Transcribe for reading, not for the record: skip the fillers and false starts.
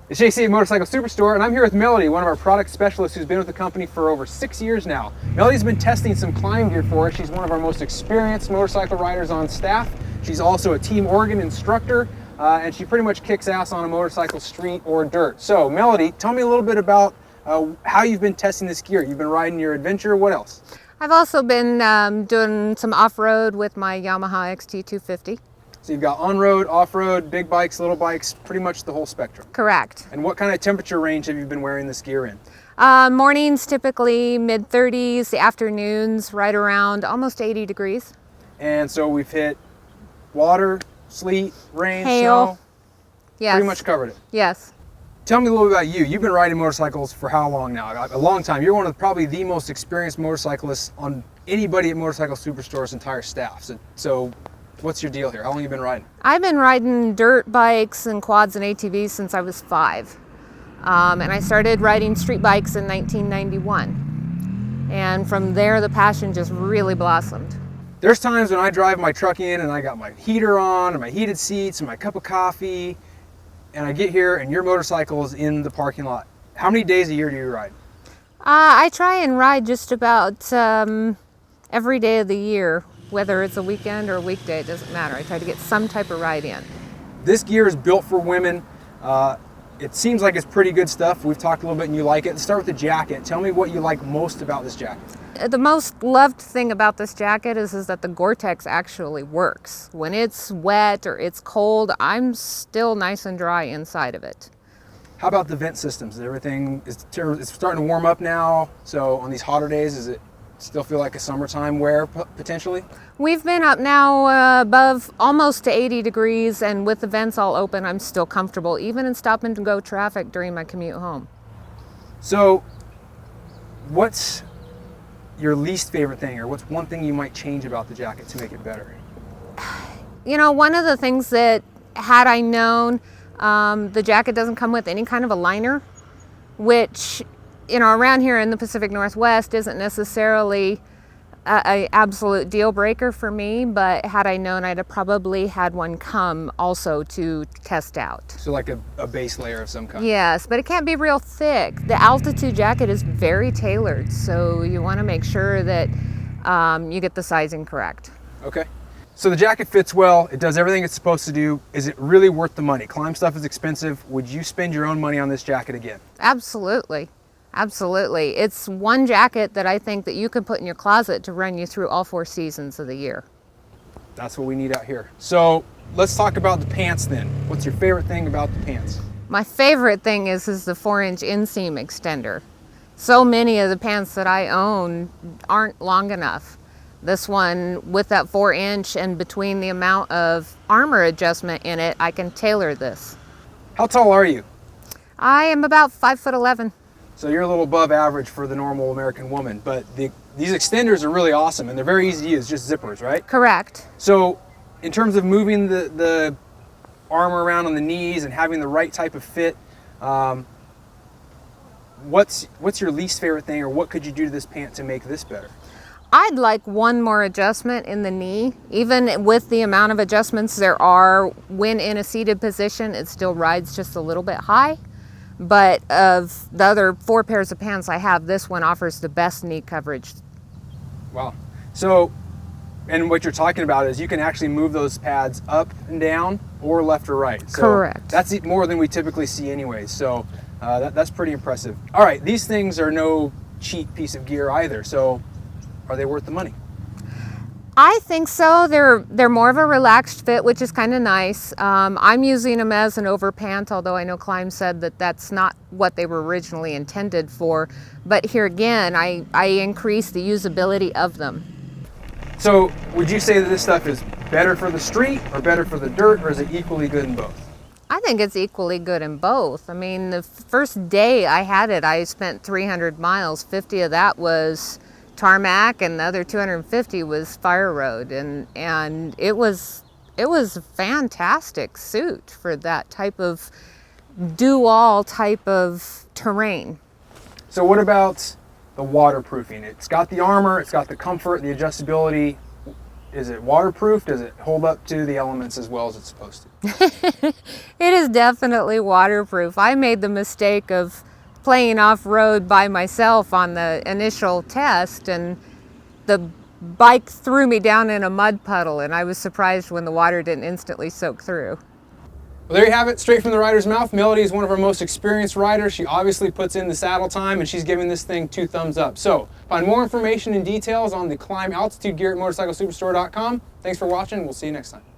It's JC at Motorcycle Superstore, and I'm here with Melody, one of our product specialists who's been with the company for over 6 years now. Melody's been testing some climb gear for us. She's one of our most experienced motorcycle riders on staff. She's also a Team Oregon instructor, and she pretty much kicks ass on a motorcycle, street or dirt. So, Melody, tell me a little bit about how you've been testing this gear. You've been riding your adventure. What else? I've also been doing some off-road with my Yamaha XT250. So you've got on-road, off-road, big bikes, little bikes, pretty much the whole spectrum. Correct. And what kind of temperature range have you been wearing this gear in? Mornings typically mid-30s, the afternoons right around almost 80 degrees. And so we've hit water, sleet, rain, hail. snow. Yes. Pretty much covered it. Yes. Tell me a little bit about you. You've been riding motorcycles for how long now? A long time. You're one of probably the most experienced motorcyclists on anybody at Motorcycle Superstore's entire staff. So what's your deal here? How long have you been riding? I've been riding dirt bikes and quads and ATVs since I was 5. And I started riding street bikes in 1991. And from there, the passion just really blossomed. There's times when I drive my truck in and I got my heater on and my heated seats and my cup of coffee, and I get here and your motorcycle is in the parking lot. How many days a year do you ride? I try and ride just about every day of the year. Whether it's a weekend or a weekday, it doesn't matter. I try to get some type of ride in. This gear is built for women. It seems like it's pretty good stuff. We've talked a little bit and you like it. Let's start with the jacket. Tell me what you like most about this jacket. The most loved thing about this jacket is that the Gore-Tex actually works. When it's wet or it's cold, I'm still nice and dry inside of it. How about the vent systems? Everything is it's starting to warm up now. So on these hotter days, does it still feel like a summertime wear potentially? We've been up now above almost to 80 degrees, and with the vents all open, I'm still comfortable, even in stop and go traffic during my commute home. So what's your least favorite thing, or what's one thing you might change about the jacket to make it better? You know, one of the things that, had I known, the jacket doesn't come with any kind of a liner, which, you know, around here in the Pacific Northwest isn't necessarily a absolute deal breaker for me, but had I known, I'd have probably had one come also to test out. So like a base layer of some kind? Yes, but it can't be real thick. The Altitude jacket is very tailored, so you want to make sure that you get the sizing correct. Okay. So the jacket fits well, it does everything it's supposed to do. Is it really worth the money? Climb stuff is expensive. Would you spend your own money on this jacket again? Absolutely. Absolutely. It's one jacket that I think that you can put in your closet to run you through all 4 seasons of the year. That's what we need out here. So let's talk about the pants then. What's your favorite thing about the pants? My favorite thing is the 4-inch inseam extender. So many of the pants that I own aren't long enough. This one, with that 4-inch and between the amount of armor adjustment in it, I can tailor this. How tall are you? I am about 5'11". So you're a little above average for the normal American woman, but these extenders are really awesome and they're very easy to use, just zippers, right? Correct. So in terms of moving the armor around on the knees and having the right type of fit, what's your least favorite thing, or what could you do to this pant to make this better? I'd like one more adjustment in the knee. Even with the amount of adjustments there are when in a seated position, it still rides just a little bit high. But of the other 4 pairs of pants I have, this one offers the best knee coverage. Wow. So, and what you're talking about is you can actually move those pads up and down or left or right. So correct. That's more than we typically see anyways. So that's pretty impressive. All right, these things are no cheap piece of gear either. So are they worth the money? I think so. They're more of a relaxed fit, which is kind of nice. I'm using them as an over pant, although I know Klim said that that's not what they were originally intended for. But here again, I increase the usability of them. So would you say that this stuff is better for the street or better for the dirt, or is it equally good in both? I think it's equally good in both. I mean, the first day I had it, I spent 300 miles. 50 of that was tarmac and the other 250 was fire road, and it was a fantastic suit for that type of do-all type of terrain. So what about the waterproofing? It's got the armor, it's got the comfort, the adjustability. Is it waterproof? Does it hold up to the elements as well as it's supposed to? It is definitely waterproof. I made the mistake of playing off-road by myself on the initial test, and the bike threw me down in a mud puddle, and I was surprised when the water didn't instantly soak through. Well, there you have it, straight from the rider's mouth. Melody is one of our most experienced riders. She obviously puts in the saddle time, and she's giving this thing 2 thumbs up. So, find more information and details on the Klim Altitude gear at motorcyclesuperstore.com. Thanks for watching. We'll see you next time.